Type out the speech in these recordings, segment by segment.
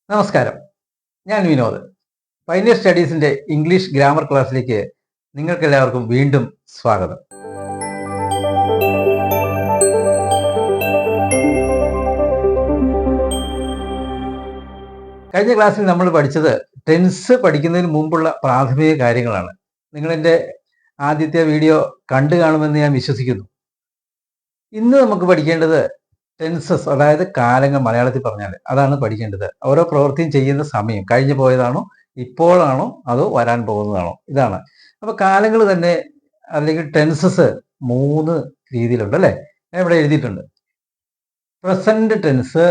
നമസ്കാരം. ഞാൻ Vinod. Pioneer സ്റ്റഡീസിന്റെ English grammar ക്ലാസ്സിലേക്ക് നിങ്ങൾക്കെല്ലാവർക്കും വീണ്ടും സ്വാഗതം. കഴിഞ്ഞ ക്ലാസ്സിൽ നമ്മൾ പഠിച്ചത് ടെൻസ് പഠിക്കുന്നതിന് മുമ്പുള്ള പ്രാഥമിക കാര്യങ്ങളാണ്. നിങ്ങളെൻ്റെ ആദ്യത്തെ വീഡിയോ കണ്ടു കാണുമെന്ന് ഞാൻ വിശ്വസിക്കുന്നു. ഇന്ന് നമുക്ക് പഠിക്കേണ്ടത് ടെൻസസ്, അതായത് കാലങ്ങൾ, മലയാളത്തിൽ പറഞ്ഞാൽ അതാണ് പഠിക്കേണ്ടത്. ഓരോ പ്രവൃത്തിയും ചെയ്യുന്ന സമയം കഴിഞ്ഞു പോയതാണോ, ഇപ്പോഴാണോ, അതോ വരാൻ പോകുന്നതാണോ, ഇതാണ്. അപ്പൊ കാലങ്ങൾ തന്നെ അല്ലെങ്കിൽ ടെൻസസ് 3 രീതിയിലുണ്ട് അല്ലേ? ഞാൻ ഇവിടെ എഴുതിയിട്ടുണ്ട്. Present tense,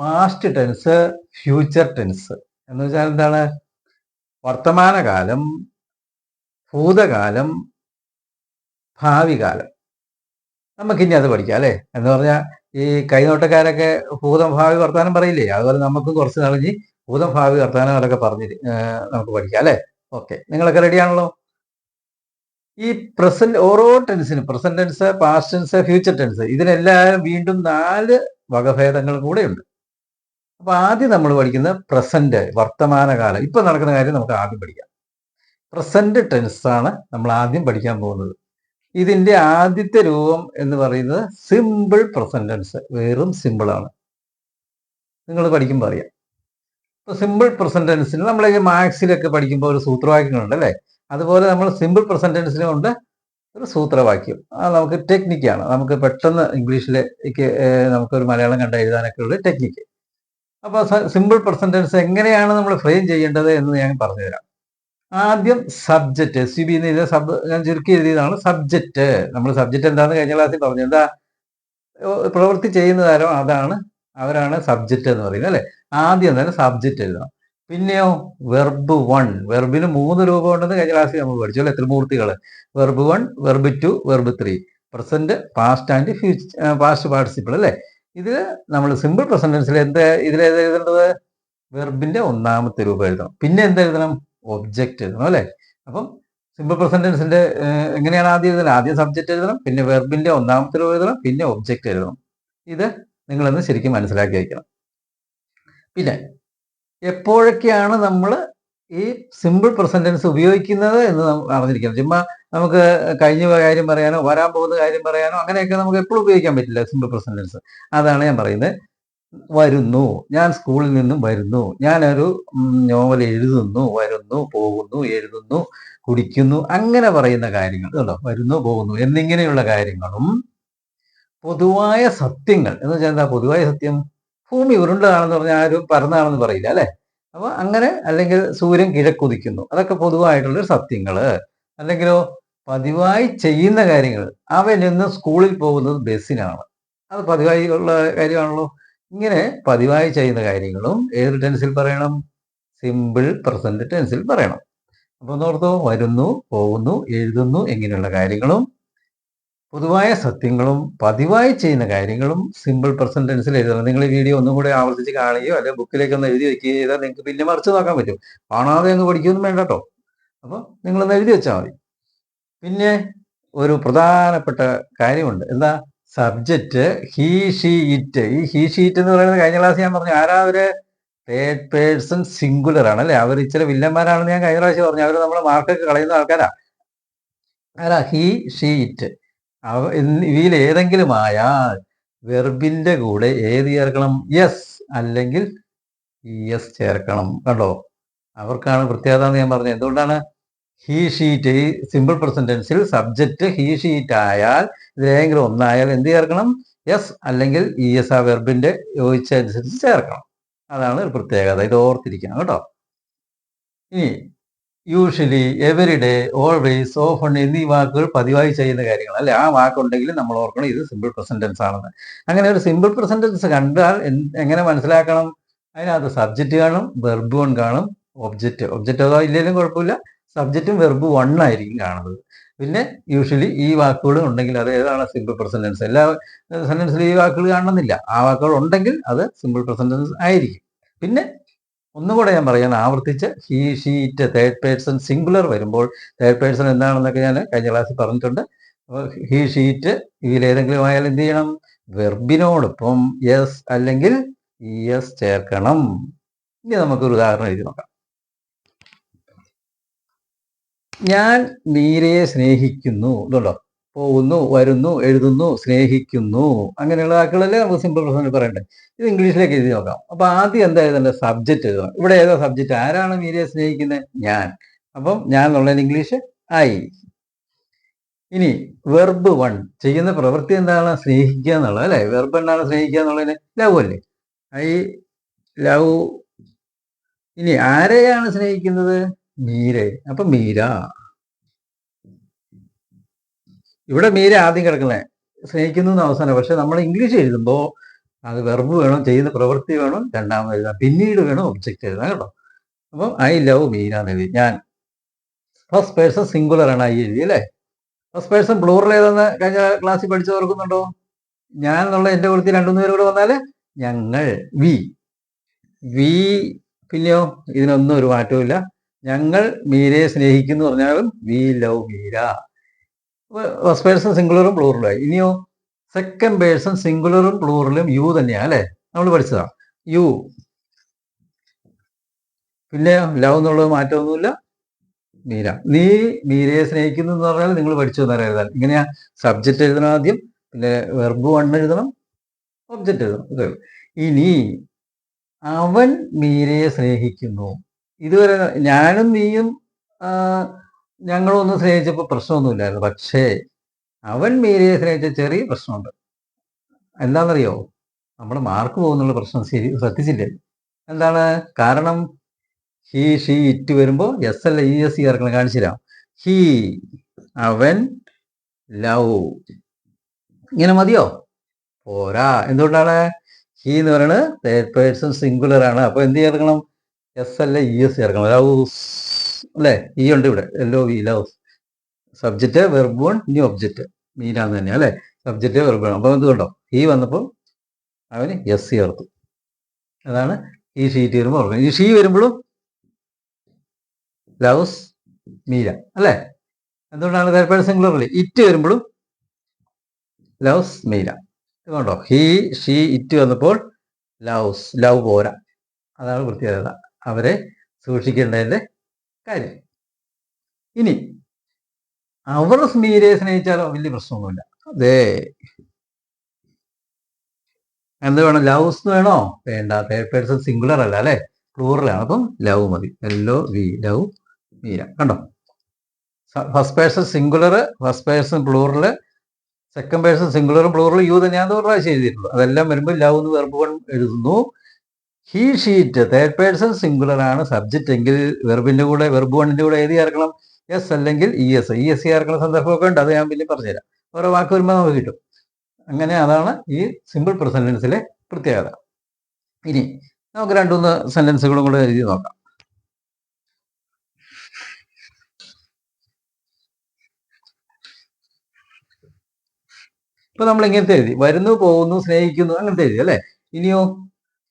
past tense, future tense. എന്ന് വെച്ചാൽ എന്താണ്? വർത്തമാനകാലം, ഭൂതകാലം, ഭാവി കാലം. നമുക്കിനി അത് പഠിക്കാം അല്ലേ? എന്ന് പറഞ്ഞാൽ ഈ കൈനോട്ടക്കാരൊക്കെ ഭൂതം ഭാവി വർത്താനം പറയില്ലേ? അതുപോലെ നമുക്കും കുറച്ച് നാളിഞ്ഞ് ഭൂതം ഭാവി വർത്താനങ്ങളൊക്കെ പറഞ്ഞ് നമുക്ക് പഠിക്കാം അല്ലേ? ഓക്കെ, നിങ്ങളൊക്കെ റെഡിയാണല്ലോ? ഈ പ്രസന്റ്, ഓരോ ടെൻസിനും present tense, past tense, future tense, ഇതിനെല്ലാം വീണ്ടും 4 വകഭേദങ്ങളും കൂടെയുണ്ട്. അപ്പൊ ആദ്യം നമ്മൾ പഠിക്കുന്നത് പ്രസന്റ്, വർത്തമാനകാലം, ഇപ്പൊ നടക്കുന്ന കാര്യം നമുക്ക് ആദ്യം പഠിക്കാം. പ്രസന്റ് ടെൻസ് ആണ് നമ്മൾ ആദ്യം പഠിക്കാൻ പോകുന്നത്. ഇതിന്റെ ആദ്യത്തെ രൂപം എന്ന് പറയുന്നത് സിമ്പിൾ പ്രസന്റ് ടെൻസ്. വെറും സിമ്പിൾ ആണ്. നിങ്ങൾ പഠിക്കുമ്പോൾ അറിയാം. ഇപ്പൊ സിമ്പിൾ പ്രസന്റ് ടെൻസിന് നമ്മൾ ഈ മാത്സിലൊക്കെ പഠിക്കുമ്പോൾ ഒരു സൂത്രവാക്യങ്ങളുണ്ട് അല്ലേ? അതുപോലെ നമ്മൾ സിമ്പിൾ പ്രസന്റ് ടെൻസിനും ഉണ്ട് ഒരു സൂത്രവാക്യം. അത് നമുക്ക് ടെക്നിക്കാണ്. നമുക്ക് പെട്ടെന്ന് ഇംഗ്ലീഷിലേക്ക് നമുക്കൊരു മലയാളം കണ്ട് എഴുതാനൊക്കെ ഉള്ള ടെക്നിക്ക്. അപ്പോൾ സിമ്പിൾ പ്രസന്റ് ടെൻസ് എങ്ങനെയാണ് നമ്മൾ ഫ്രെയിം ചെയ്യേണ്ടത് എന്ന് ഞാൻ പറഞ്ഞുതരാം. ആദ്യം സബ്ജക്റ്റ്, SUB എന്ന് ഞാൻ ചുരുക്കി എഴുതിയതാണ് സബ്ജക്റ്റ്. നമ്മൾ സബ്ജക്റ്റ് എന്താണെന്ന് കഴിഞ്ഞ ക്ലാസ്സിൽ പറഞ്ഞു. എന്താ? പ്രവൃത്തി ചെയ്യുന്നതാരോ അവരാണ് സബ്ജക്റ്റ് എന്ന് പറയുന്നത് അല്ലെ? ആദ്യം തന്നെ സബ്ജക്റ്റ് എഴുതണം. പിന്നെയോ വെർബ് 1. വെർബിന് 3 രൂപം ഉണ്ടെന്ന് കഴിഞ്ഞ ക്ലാസ്സിൽ നമ്മൾ പഠിച്ചു അല്ലെ? ത്രിമൂർത്തികൾ. Verb 1, verb 2, verb 3. Present, past and past participle അല്ലെ? ഇത് നമ്മൾ സിമ്പിൾ പ്രസന്റ് ടെൻസിൽ ഇതിലേത് എഴുതേണ്ടത്? വെർബിന്റെ 1ാമത്തെ രൂപം എഴുതണം. പിന്നെ എന്തെഴുതണം? ഒബ്ജക്റ്റ് എഴുതണം അല്ലെ? അപ്പം സിമ്പിൾ പ്രസന്റ് ടെൻസിന്റെ എങ്ങനെയാണ് ആദ്യം എഴുതണം? ആദ്യം സബ്ജക്റ്റ് എഴുതണം, പിന്നെ വെർബിന്റെ 1ാമത്തെ രൂപം എഴുതണം, പിന്നെ ഒബ്ജക്റ്റ് എഴുതണം. ഇത് നിങ്ങളൊന്ന് ശരിക്കും മനസ്സിലാക്കി വയ്ക്കണം. പിന്നെ എപ്പോഴൊക്കെയാണ് നമ്മൾ ഈ സിമ്പിൾ പ്രസന്റ് ടെൻസ് ഉപയോഗിക്കുന്നത് എന്ന് അറിഞ്ഞിരിക്കണം. ചുമ്മാ നമുക്ക് കഴിഞ്ഞ കാര്യം പറയാനോ വരാൻ പോകുന്ന കാര്യം പറയാനോ അങ്ങനെയൊക്കെ നമുക്ക് എപ്പോഴും ഉപയോഗിക്കാൻ പറ്റില്ല സിമ്പിൾ പ്രസന്റ് ടെൻസ്. അതാണ് ഞാൻ പറയുന്നത്. വരുന്നു, ഞാൻ സ്കൂളിൽ നിന്നും വരുന്നു, ഞാനൊരു നോവൽ എഴുതുന്നു, വരുന്നു, പോകുന്നു, എഴുതുന്നു, കുടിക്കുന്നു, അങ്ങനെ പറയുന്ന കാര്യങ്ങൾ കേട്ടോ. വരുന്നു, പോകുന്നു എന്നിങ്ങനെയുള്ള കാര്യങ്ങളും പൊതുവായ സത്യങ്ങൾ എന്ന് വെച്ചാൽ എന്താ പൊതുവായ സത്യം? ഭൂമി ഉരുണ്ടതാണെന്ന് പറഞ്ഞാൽ ആരും പരന്നതാണെന്ന് പറയില്ല അല്ലെ? അപ്പൊ അങ്ങനെ, അല്ലെങ്കിൽ സൂര്യൻ കിഴക്കുദിക്കുന്നു, അതൊക്കെ പൊതുവായിട്ടുള്ള സത്യങ്ങള്. അല്ലെങ്കിലോ പതിവായി ചെയ്യുന്ന കാര്യങ്ങൾ. അവൻ ഇന്ന് സ്കൂളിൽ പോകുന്നത് ബസ്സിനാണ്, അത് പതിവായി ഉള്ള കാര്യമാണല്ലോ. ഇങ്ങനെ പതിവായി ചെയ്യുന്ന കാര്യങ്ങളും ഏത് ടെൻസിൽ പറയണം? സിമ്പിൾ പ്രസന്റ് ടെൻസിൽ പറയണം. അപ്പൊ ഓർത്തോ, വരുന്നു, പോകുന്നു, എഴുതുന്നു ഇങ്ങനെയുള്ള കാര്യങ്ങളും പൊതുവായ സത്യങ്ങളും പതിവായി ചെയ്യുന്ന കാര്യങ്ങളും സിമ്പിൾ പ്രസന്റ് ടെൻസിൽ എഴുതണം. നിങ്ങൾ ഈ വീഡിയോ ഒന്നും കൂടെ ആവർത്തിച്ച് കാണുകയോ അല്ലെങ്കിൽ ബുക്കിലേക്ക് ഒന്ന് എഴുതി വെക്കുകയോ ചെയ്താൽ നിങ്ങൾക്ക് പിന്നെ മറിച്ച് നോക്കാൻ പറ്റും. കാണാതെ അങ്ങ് പഠിക്കുകയൊന്നും വേണ്ട കേട്ടോ. അപ്പോൾ നിങ്ങളൊന്ന് എഴുതി വെച്ചാൽ മതി. പിന്നെ ഒരു പ്രധാനപ്പെട്ട കാര്യമുണ്ട്. എന്താ? Subject he, she, it. ഈ ഹീ, ഷീ, ഇറ്റ് എന്ന് പറയുന്നത് കഴിഞ്ഞ ക്ലാസ് ഞാൻ പറഞ്ഞു. ആരാ അവര്? തേർഡ് പേഴ്സൺ സിംഗുലർ ആണ് അല്ലെ? അവർ ഇച്ചിരി വില്ലന്മാരാണെന്ന് ഞാൻ കഴിഞ്ഞ പ്രാവശ്യം പറഞ്ഞു. അവർ നമ്മളെ മാർക്കൊക്കെ കളയുന്ന ആൾക്കാരാ. ആരാ? He, she, it. ഇവയിൽ ഏതെങ്കിലും ആയാൽ വെർബിന്റെ കൂടെ ഏത് ചേർക്കണം? യെസ് അല്ലെങ്കിൽ യെസ് ചേർക്കണം. കണ്ടോ? അവർക്കാണ് പ്രത്യേകത എന്ന് ഞാൻ പറഞ്ഞത്. എന്തുകൊണ്ടാണ്? ഹീ, ഷീറ്റ്, ഈ സിമ്പിൾ പ്രസന്റ് ടെൻസിൽ സബ്ജക്റ്റ് ഹീ, ഷീറ്റ് ആയാൽ ഇതിലേതെങ്കിലും ഒന്നായാൽ എന്ത് ചേർക്കണം? യെസ് അല്ലെങ്കിൽ ES ആ വെർബിന്റെ യോജിച്ചനുസരിച്ച് ചേർക്കണം. അതാണ് ഒരു പ്രത്യേകത. ഇത് ഓർത്തിരിക്കണം കേട്ടോ. ഇനി യൂഷ്വലി, എവരിഡേ, ഓൾവേസ്, ഓഫൺ എന്നീ വാക്കുകൾ പതിവായി ചെയ്യുന്ന കാര്യങ്ങൾ അല്ലെ? ആ വാക്കുണ്ടെങ്കിൽ നമ്മൾ ഓർക്കണം ഇത് സിമ്പിൾ പ്രസന്റ് ടെൻസ് ആണെന്ന്. അങ്ങനെ ഒരു സിമ്പിൾ പ്രസന്റ് ടെൻസ് കണ്ടാൽ എങ്ങനെ മനസ്സിലാക്കണം? അതിനകത്ത് സബ്ജക്റ്റ് കാണും, വെർബ് 1 കാണും, ഒബ്ജക്റ്റ് അതോ ഇല്ലെങ്കിലും കുഴപ്പമില്ല. സബ്ജക്റ്റും വെർബ് 1 ആയിരിക്കും കാണുന്നത്. പിന്നെ യൂഷ്വലി ഈ വാക്കുകൾ ഉണ്ടെങ്കിൽ അത് ഏതാണ്? Simple present tense. എല്ലാ സെന്റൻസിലും ഈ വാക്കുകൾ കാണണമെന്നില്ല. ആ വാക്കുകൾ ഉണ്ടെങ്കിൽ അത് സിമ്പിൾ പ്രസന്റ് ടെൻസ് ആയിരിക്കും. പിന്നെ ഒന്നുകൂടെ ഞാൻ പറയാൻ ആവർത്തിച്ച്, he, she, it, third person singular വരുമ്പോൾ തേർഡ് പേഴ്സൺ എന്താണെന്നൊക്കെ ഞാൻ കഴിഞ്ഞ ക്ലാസ്സിൽ പറഞ്ഞിട്ടുണ്ട്. അപ്പോൾ ഹീ, ഷീ, ഇറ്റ് ഇതിലേതെങ്കിലും ആയാൽ എന്ത് ചെയ്യണം? വെർബിനോടൊപ്പം യെസ് അല്ലെങ്കിൽ ES ചേർക്കണം. ഇനി നമുക്കൊരു ഉദാഹരണം എഴുതി നോക്കാം. ഞാൻ മീരയെ സ്നേഹിക്കുന്നു. ഇതുണ്ടോ? പോകുന്നു, വരുന്നു, എഴുതുന്നു, സ്നേഹിക്കുന്നു, അങ്ങനെയുള്ള വാക്കുകളല്ലേ നമുക്ക് സിമ്പിൾ പ്രസന്റ് പറയണ്ടേ. ഇത് ഇംഗ്ലീഷിലേക്ക് എഴുതി നോക്കാം. അപ്പൊ ആദ്യം എന്താ എഴുതേണ്ട? സബ്ജക്റ്റ് എഴുതണം. ഇവിടെ ഏതാ സബ്ജക്റ്റ്? ആരാണ് മീരയെ സ്നേഹിക്കുന്നത്? ഞാൻ. അപ്പം ഞാൻ എന്നുള്ളതിന് ഇംഗ്ലീഷ് ഐ. ഇനി വെർബ് 1 ചെയ്യുന്ന പ്രവൃത്തി എന്താണ്? സ്നേഹിക്കുക എന്നുള്ളത് അല്ലെ. വെർബ് എന്താണ്? സ്നേഹിക്കുക എന്നുള്ളതിന് ലവ് അല്ലേ. I love. ഇനി ആരെയാണ് സ്നേഹിക്കുന്നത്? മീരെ. അപ്പൊ മീര. ഇവിടെ മീര ആദ്യം കിടക്കുന്നത്, സ്നേഹിക്കുന്നു എന്ന് അവസാനം. പക്ഷെ നമ്മൾ ഇംഗ്ലീഷ് എഴുതുമ്പോൾ അത് വെർബ് വേണം, ചെയ്യുന്ന പ്രവൃത്തി വേണം, രണ്ടാമത് എഴുതാം, പിന്നീട് വേണം ഒബ്ജക്റ്റ് എഴുതാൻ കേട്ടോ. അപ്പം ഐ ലവ് മീര എന്ന് എഴുതി. ഞാൻ ഫസ്റ്റ് പേഴ്സൺ സിംഗുലർ ആണ് ഐ എഴുതി അല്ലേ. ഫസ്റ്റ് പേഴ്സൺ പ്ലൂറൽ ഏതെന്ന് കഴിഞ്ഞ ക്ലാസ്സിൽ പഠിച്ചു ഓർക്കുന്നുണ്ടോ? ഞാൻ എന്നുള്ള എന്റെ കുറിച്ച് രണ്ടുമൂന്ന് പേര് കൂടെ വന്നാല് ഞങ്ങൾ, വി. വി. പിന്നെയോ ഇതിനൊന്നും ഒരു മാറ്റവും ഇല്ല. ഞങ്ങൾ മീരയെ സ്നേഹിക്കുന്നു പറഞ്ഞാലും we love Meera. First person സിംഗുലറും പ്ലൂറലും ആയി. ഇനിയോ സെക്കൻഡ് പേഴ്സൺ സിംഗുലറും പ്ലൂറലും യു തന്നെയാണ് അല്ലെ. നമ്മൾ പഠിച്ചതാ യു. പിന്നെ ലവ് എന്നുള്ളത് മാറ്റമൊന്നുമില്ല, മീര. നീ മീരയെ സ്നേഹിക്കുന്നു എന്ന് പറഞ്ഞാൽ നിങ്ങൾ പഠിച്ചു തന്നേരം എഴുതാൻ. ഇങ്ങനെയാ സബ്ജക്റ്റ് എഴുതണം ആദ്യം, പിന്നെ വെർബ് 1 എഴുതണം, ഒബ്ജക്റ്റ് എഴുതണം. ഇതേ. ഇനി അവൻ മീരയെ സ്നേഹിക്കുന്നു. ഇതുവരെ ഞാനും നീയും ഞങ്ങളൊന്നും സ്നേഹിച്ചപ്പോൾ പ്രശ്നമൊന്നുമില്ലായിരുന്നു. പക്ഷേ അവൻ മീരയെ സ്നേഹിച്ച ചെറിയ പ്രശ്നമുണ്ട്. എന്താണെന്നറിയോ? നമ്മുടെ മാർക്ക് പോകുന്നുള്ള പ്രശ്നം ശ്രദ്ധിച്ചില്ലേ? എന്താണ് കാരണം? ഹി, ഷീ, ഇറ്റ് വരുമ്പോൾ എസ് അല്ല ഇ എസ് ചേർക്കണം. കാണിച്ചു തരാം. ഹി, അവൻ, ലവ്. ഇങ്ങനെ മതിയോ? പോരാ. എന്തുകൊണ്ടാണ്? ഹി എന്ന് പറയുന്നത് തേർഡ് പേഴ്സൺ സിംഗുലർ ആണ്. അപ്പൊ എന്ത് ചേർക്കണം? എസ് അല്ല ഇ എസ് ചേർക്കണം. ലവ്സ് അല്ലെ. ഇ ഉണ്ട് ഇവിടെ. LOV loves. സബ്ജക്റ്റ്, വെർബ് 1, ഇനി ഒബ്ജക്റ്റ് മീര എന്ന് തന്നെയാ അല്ലെ. Subject, verb 1. അപ്പൊ എന്തുകൊണ്ടോ ഹി വന്നപ്പോൾ അവന് എസ് ചേർത്തു. അതാണ് ഈ ഷീറ്റ് വരുമ്പോൾ ഓർക്കണം. ഈ ഷീ വരുമ്പോഴും ലവ്സ് മീര അല്ലെ. എന്തുകൊണ്ടാണ്? Third person singular. ഇറ്റ് വരുമ്പോഴും ലവ്സ് മീര. ഇതുകൊണ്ടോ ഹി, ഷീ, ഇറ്റ് വന്നപ്പോൾ ലവ്സ്. ലവ് പോരാ. അതാണ് പ്രത്യേകത. അവരെ സൂക്ഷിക്കേണ്ടതിന്റെ കാര്യം. ഇനി അവർ മീരയെ സ്നേഹിച്ചാലോ വലിയ പ്രശ്നമൊന്നുമില്ല. അതെ. എന്ത് വേണം? ലവ്സ് വേണോ? വേണ്ട. തേർഡ് പേഴ്സൺ സിംഗുലർ അല്ല അല്ലെ, പ്ലൂറലാണ്. അപ്പം ലവ് മതി. LOV love Meera. കണ്ടോ? First person singular, first person plural, second person സിംഗുലറും പ്ലൂറലും യു തന്നെയാണ് ഒരു പ്രാവശ്യം എഴുതിയിട്ടുള്ളൂ. അതെല്ലാം വരുമ്പോൾ ലവ് എന്ന് വെർബ് 1 എഴുതുന്നു. He, she it third person singular ആണ് സബ്ജക്റ്റ് എങ്കിൽ വെർബിന്റെ കൂടെ, വെർബ് 1ന്റെ കൂടെ ഏത് ചേർക്കണം? എസ് അല്ലെങ്കിൽ ഇ എസ് ചേർക്കുന്ന സന്ദർഭമൊക്കെ ഉണ്ട്. അത് ഞാൻ പിന്നെ പറഞ്ഞുതരാം. ഓരോ വാക്ക് വരുമ്പോൾ നമുക്ക് കിട്ടും. അങ്ങനെ അതാണ് ഈ സിമ്പിൾ പ്രസന്റൻസിലെ പ്രത്യേകത. ഇനി നമുക്ക് രണ്ടുമൂന്ന് സെന്റൻസുകളും കൂടെ എഴുതി നോക്കാം. ഇപ്പൊ നമ്മൾ ഇങ്ങനത്തെ എഴുതി, വരുന്നു, പോകുന്നു, സ്നേഹിക്കുന്നു, അങ്ങനത്തെ എഴുതി അല്ലെ. ഇനിയോ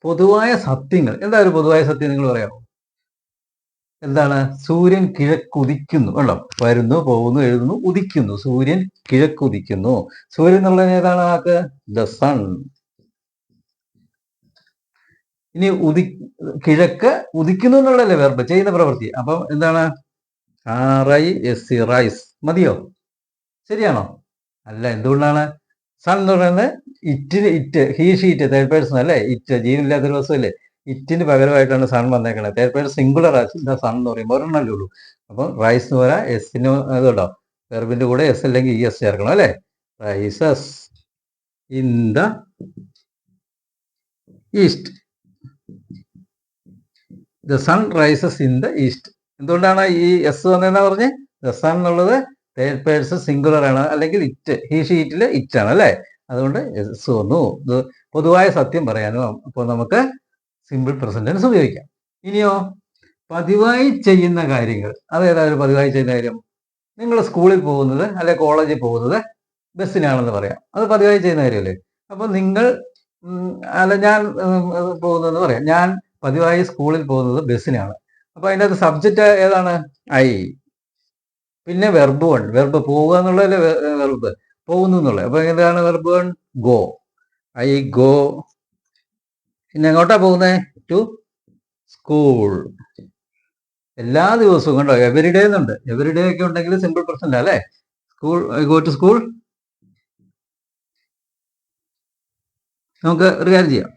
പൊതുവായ സത്യങ്ങൾ. എന്താ ഒരു പൊതുവായ സത്യം നിങ്ങൾ പറയാമോ? എന്താണ്? സൂര്യൻ കിഴക്കുദിക്കുന്നു. കണ്ടോ? വരുന്നു, പോകുന്നു, എഴുതുന്നു, ഉദിക്കുന്നു. സൂര്യൻ കിഴക്കുദിക്കുന്നു. സൂര്യൻ എന്നുള്ളത് ഏതാണ് വാക്ക്? The sun. ഇനി കിഴക്ക് ഉദിക്കുന്നു എന്നുള്ളതല്ലേ വെർബ്, ചെയ്യുന്ന പ്രവൃത്തി. അപ്പം എന്താണ്? RISE rise. മതിയോ? ശരിയാണോ? അല്ല. എന്തുകൊണ്ടാണ്? സൺ എന്ന് പറയുന്നത് it, he, she it third person അല്ലേ. ഇറ്റ് ജീവനില്ലാത്തൊരു വസ്തുവല്ലേ. ഇറ്റിന് പകരമായിട്ടാണ് സൺ വന്നേക്കണത്. തേർഡ് പേഴ്സൺ സിംഗുലർ സൺ എന്ന് പറയുമ്പോൾ ഒരെണ്ണല്ലേ ഉള്ളൂ. അപ്പം റൈസ് എന്ന് പറയാം. എസിന് അതുകൊണ്ടോ വെർബിന്റെ കൂടെ എസ് അല്ലെങ്കിൽ ഇ എസ് ചേർക്കണം അല്ലെ. Rises in the east. The sun rises in the east. എന്തുകൊണ്ടാണ് ഈ എസ് വന്നതെന്നാ പറഞ്ഞ്? ദ സൺ എന്നുള്ളത് തേർഡ് പേഴ്സൺ സിംഗുലർ ആണ്, അല്ലെങ്കിൽ ഇറ്റ്, ഹി, ഷീറ്റില് ഇറ്റ് ആണ് അല്ലെ. അതുകൊണ്ട് എസ് വന്നു. ഇത് പൊതുവായ സത്യം പറയാനും അപ്പോൾ നമുക്ക് സിമ്പിൾ പ്രസന്റൻസ് ഉപയോഗിക്കാം. ഇനിയോ പതിവായി ചെയ്യുന്ന കാര്യങ്ങൾ. അതേതായാലും പതിവായി ചെയ്യുന്ന കാര്യം, നിങ്ങൾ സ്കൂളിൽ പോകുന്നത് അല്ലെ കോളേജിൽ പോകുന്നത് ബസ്സിനാണെന്ന് പറയാം. അത് പതിവായി ചെയ്യുന്ന കാര്യമല്ലേ. അപ്പൊ നിങ്ങൾ അല്ല ഞാൻ പോകുന്നതെന്ന് പറയാം. ഞാൻ പതിവായി സ്കൂളിൽ പോകുന്നത് ബസ്സിനാണ്. അപ്പൊ അതിൻ്റെ അകത്ത് സബ്ജക്റ്റ് ഏതാണ്? ഐ. പിന്നെ വെർബ് 1, വെർബ് പോവുക എന്നുള്ളതല്ലേ വെർബ്, പോകുന്നു എന്നുള്ളത്. അപ്പൊ എന്താണ് വെർബ് 1? ഗോ. I go. പിന്നെ എങ്ങോട്ടാ പോകുന്നത്? To school. എല്ലാ ദിവസവും കണ്ടോ, എവരിഡേ എന്നുണ്ട്. എവരിഡേ ഒക്കെ ഉണ്ടെങ്കിൽ സിമ്പിൾ പ്രസന്റ് അല്ലേ. School, I go to school. നമുക്ക് ഒരു കാര്യം ചെയ്യാം.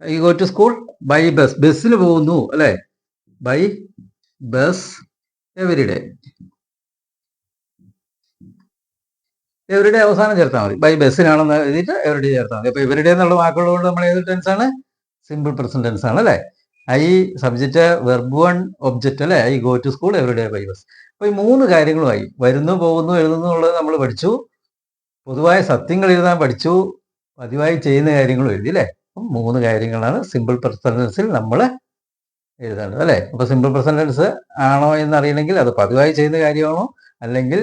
I go to school by bus. ബസ്സിൽ പോകുന്നു അല്ലേ. By bus everyday. എവരിഡേ അവസാനം ചേർത്താൽ മതി. ബൈ ബസ്സിനാണെന്ന് എഴുതിയിട്ട് എവരിഡേ ചേർത്താൽ മതി. അപ്പോൾ എവരിഡേ എന്നുള്ള വാക്കുള്ളതുകൊണ്ട് നമ്മൾ ഏത് ടെൻസ് ആണ്? സിമ്പിൾ പ്രസന്റ് ടെൻസ് ആണ് അല്ലേ. I subject, verb one, object അല്ലേ. I go to school every day by bus. അപ്പോൾ ഈ 3 കാര്യങ്ങളുമായി. വരുന്നു, പോകുന്നു, എഴുതുന്നു എന്നുള്ളത് നമ്മൾ പഠിച്ചു. പൊതുവായ സത്യങ്ങൾ എഴുതാൻ പഠിച്ചു. പതിവായി ചെയ്യുന്ന കാര്യങ്ങളും എഴുതി അല്ലേ. അപ്പം 3 കാര്യങ്ങളാണ് സിമ്പിൾ പ്രസന്റ് ടെൻസിൽ നമ്മൾ എഴുതേണ്ടത് അല്ലേ. അപ്പോൾ സിമ്പിൾ പ്രസന്റ് ടെൻസ് ആണോ എന്നറിയണമെങ്കിൽ അത് പതിവായി ചെയ്യുന്ന കാര്യമാണോ, അല്ലെങ്കിൽ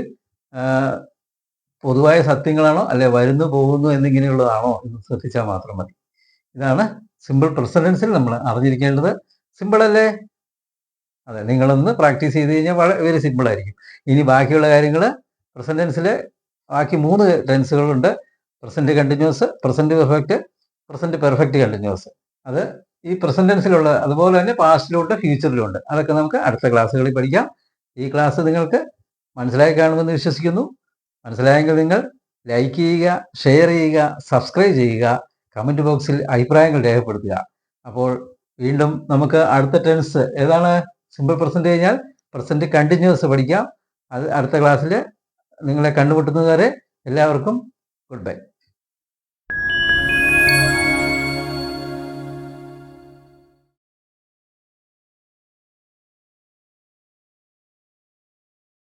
പൊതുവായ സത്യങ്ങളാണോ, അല്ലെ വരുന്നു പോകുന്നു എന്നിങ്ങനെയുള്ളതാണോ എന്ന് ശ്രദ്ധിച്ചാൽ മാത്രം മതി. ഇതാണ് സിമ്പിൾ പ്രസന്റ് ടെൻസിൽ നമ്മൾ അറിഞ്ഞിരിക്കേണ്ടത്. സിമ്പിൾ അല്ലേ? അതെ, നിങ്ങളൊന്ന് പ്രാക്ടീസ് ചെയ്ത് കഴിഞ്ഞാൽ വെരി സിമ്പിൾ ആയിരിക്കും. ഇനി ബാക്കിയുള്ള കാര്യങ്ങൾ പ്രസന്റ് ടെൻസിൽ ബാക്കി 3 ടെൻസുകളുണ്ട്. Present continuous, present perfect, present perfect continuous. അത് ഈ പ്രസന്റ് ടെൻസിലുള്ള, അതുപോലെ തന്നെ പാസ്റ്റിലുണ്ട്, ഫ്യൂച്ചറിലുണ്ട്. അതൊക്കെ നമുക്ക് അടുത്ത ക്ലാസ്സുകളിൽ പഠിക്കാം. ഈ ക്ലാസ് നിങ്ങൾക്ക് മനസ്സിലായി കാണുമെന്ന് വിശ്വസിക്കുന്നു. മനസ്സിലായെങ്കിൽ നിങ്ങൾ ലൈക്ക് ചെയ്യുക, ഷെയർ ചെയ്യുക, സബ്സ്ക്രൈബ് ചെയ്യുക, കമൻറ്റ് ബോക്സിൽ അഭിപ്രായങ്ങൾ രേഖപ്പെടുത്തുക. അപ്പോൾ വീണ്ടും നമുക്ക് അടുത്ത ടെൻസ് ഏതാണ്? സിമ്പിൾ പ്രസന്റ് കഴിഞ്ഞാൽ പ്രസന്റ് കണ്ടിന്യൂസ് പഠിക്കാം. അത് അടുത്ത ക്ലാസ്സിൽ നിങ്ങളെ കണ്ടുമുട്ടുന്നതുവരെ എല്ലാവർക്കും ഗുഡ് ബൈ.